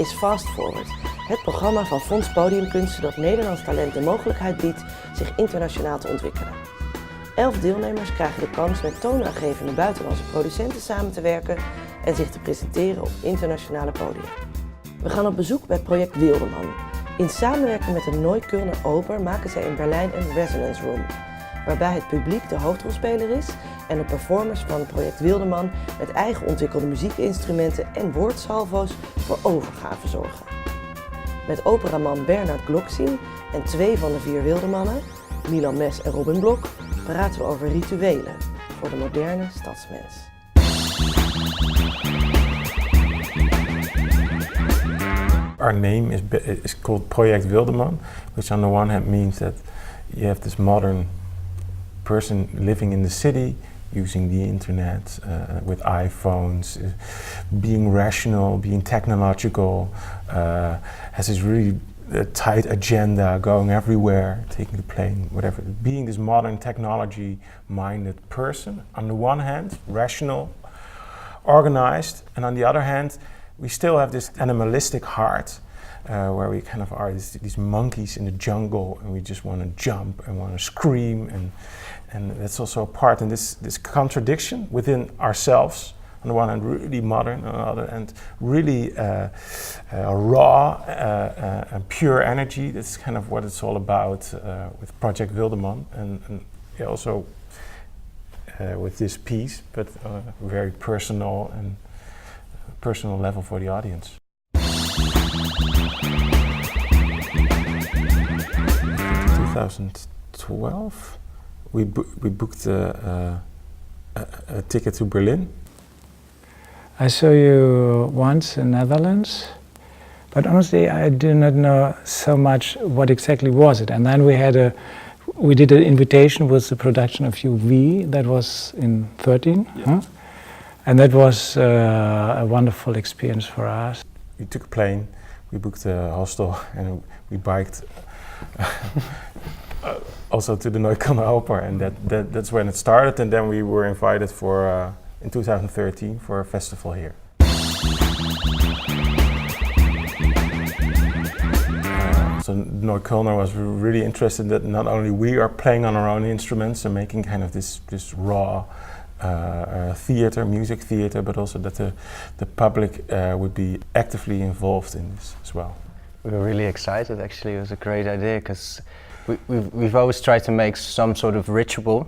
is Fast Forward, het programma van Fonds Podiumkunsten dat Nederlands talent de mogelijkheid biedt zich internationaal te ontwikkelen. 11 deelnemers krijgen de kans met toonaangevende buitenlandse producenten samen te werken en zich te presenteren op internationale podia. We gaan op bezoek bij project Wildeman. In samenwerking met de Neuköllner Oper maken zij in Berlijn een Resonance Room, waarbij het publiek de hoofdrolspeler is en de performers van project Wildeman met eigen ontwikkelde muziekinstrumenten en woordsalvo's voor overgave zorgen. Met operaman Bernard Gloksin en 2 van de 4 Wildemannen, Milan Mes en Robin Blok, praten we over rituelen voor de moderne stadsmens. Our name is called Project Wildeman, which on the one hand means that you have this modern person living in the city, using the internet, with iPhones, being rational, being technological, has this really tight agenda, going everywhere, taking the plane, whatever. Being this modern technology-minded person, on the one hand, rational, organized, and on the other hand, we still have this animalistic heart, where we kind of are these monkeys in the jungle, and we just want to jump and want to scream, and that's also a part in this contradiction within ourselves. On the one hand, really modern, on the other hand, really raw and pure energy. That's kind of what it's all about with Project Wildeman, and also with this piece, but very personal and personal level for the audience. In 2012, we booked a ticket to Berlin. I saw you once in Netherlands, but honestly I do not know so much what exactly was it. And then we did an invitation with the production of UV, that was in 13, yeah. Huh? And that was a wonderful experience for us. We took a plane, we booked a hostel, and we biked also to the Neuköllner Oper, and that's when it started. And then we were invited for in 2013 for a festival here. So Neuköllner was really interested that not only we are playing on our own instruments and making kind of this raw theater, music theater, but also that the public would be actively involved in this as well. We were really excited, actually. It was a great idea because we've always tried to make some sort of ritual,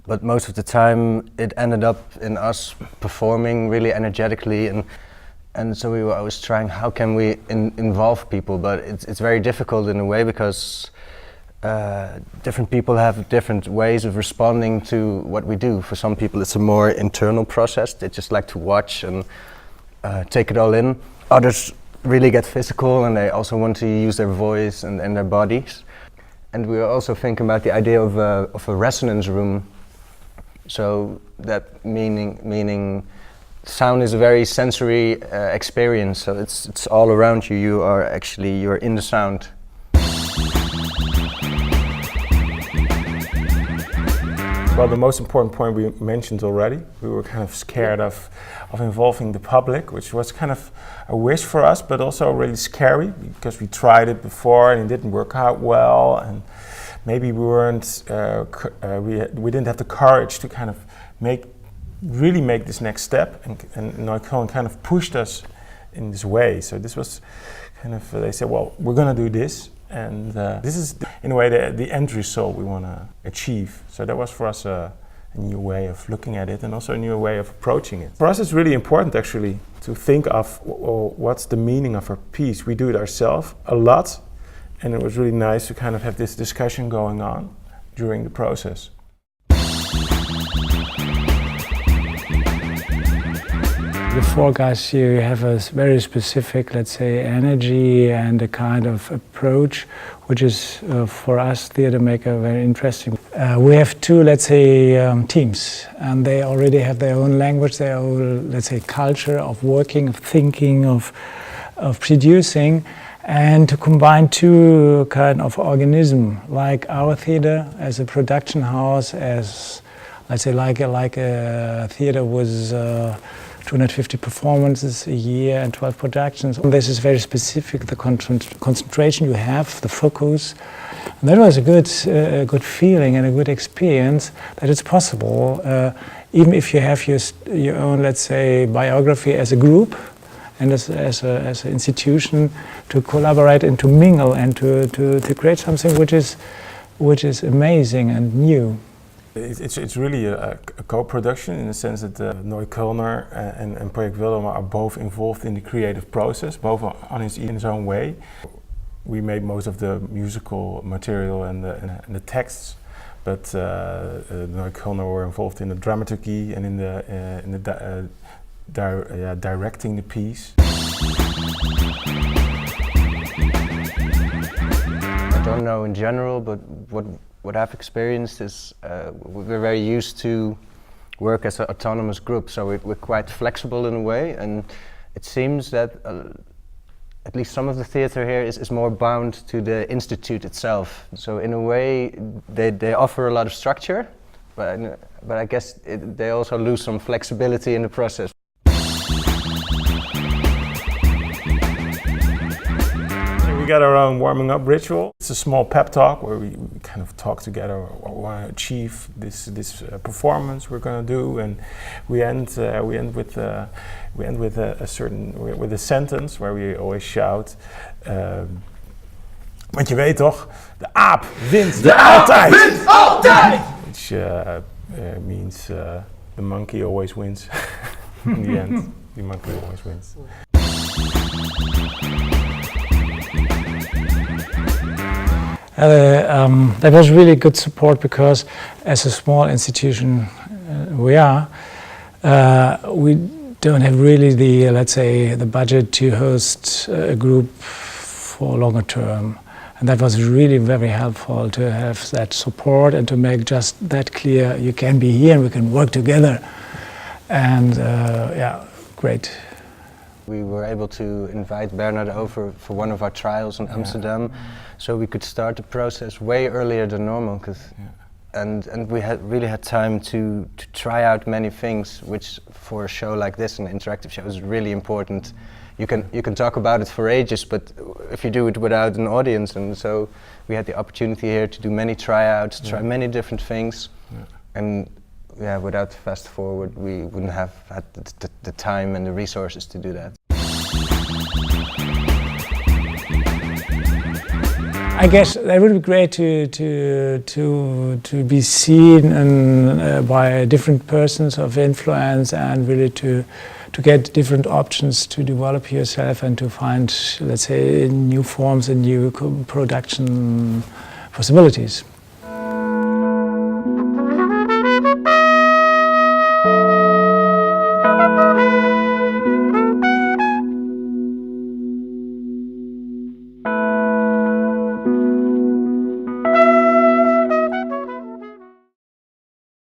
but most of the time it ended up in us performing really energetically, and so we were always trying how can we involve people, but it's very difficult in a way because different people have different ways of responding to what we do. For some people it's a more internal process, they just like to watch and take it all in. Others really get physical and they also want to use their voice and their bodies. And we were also thinking about the idea of a resonance room. So that meaning sound is a very sensory experience, so it's all around you. You're in the sound. Well, the most important point we mentioned already, we were kind of scared of involving the public, which was kind of a wish for us, but also really scary because we tried it before and it didn't work out well, and maybe we didn't have the courage to kind of really make this next step, and Neukölln kind of pushed us in this way. So this was kind of, they said, well, we're going to do this, and this is in a way the end result we want to achieve. So that was for us a new way of looking at it, and also a new way of approaching it. For us it's really important actually to think of what's the meaning of our piece. We do it ourselves a lot, and it was really nice to kind of have this discussion going on during the process. The 4 guys here have a very specific, let's say, energy and a kind of approach, which is for us theater maker very interesting. We have 2, let's say, teams, and they already have their own language, their own, let's say, culture of working, of thinking, of producing, and to combine 2 kind of organism, like our theater as a production house, as let's say like a theater with 250 performances a year and 12 productions. This is very specific, the concentration you have, the focus. And that was a good feeling and a good experience that it's possible, even if you have your own, let's say, biography as a group and as an institution, to collaborate and to mingle and to create something which is amazing and new. It's really a co-production in the sense that Neuköllner and Project Wildeman are both involved in the creative process, both on his own way. We made most of the musical material and the texts, but Neuköllner were involved in the dramaturgy and in the directing the piece. I don't know in general, but what I've experienced is we're very used to work as an autonomous group, so we're quite flexible in a way, and it seems that at least some of the theatre here is more bound to the institute itself. So in a way they offer a lot of structure, but I guess they also lose some flexibility in the process. We got our own warming up ritual. It's a small pep talk where we kind of talk together what we want to achieve this performance we're going to do, and we end with a sentence where we always shout. Want je weet toch, de aap wint altijd. Wint altijd. Which means the monkey always wins. In the end, the monkey always wins. That was really good support, because as a small institution we don't have really the, let's say, the budget to host a group for longer term. And that was really very helpful to have that support and to make just that clear, you can be here and we can work together. And great. We were able to invite Bernard over for one of our trials in Amsterdam, so we could start the process way earlier than normal, and we really had time to try out many things, which for a show like this, an interactive show, is really important. You can talk about it for ages, but if you do it without an audience, and so we had the opportunity here to do many tryouts, try many different things, and without Fast Forward, we wouldn't have had the time and the resources to do that. I guess that would be great to be seen by different persons of influence, and really to get different options to develop yourself and to find, let's say, new forms and new production possibilities.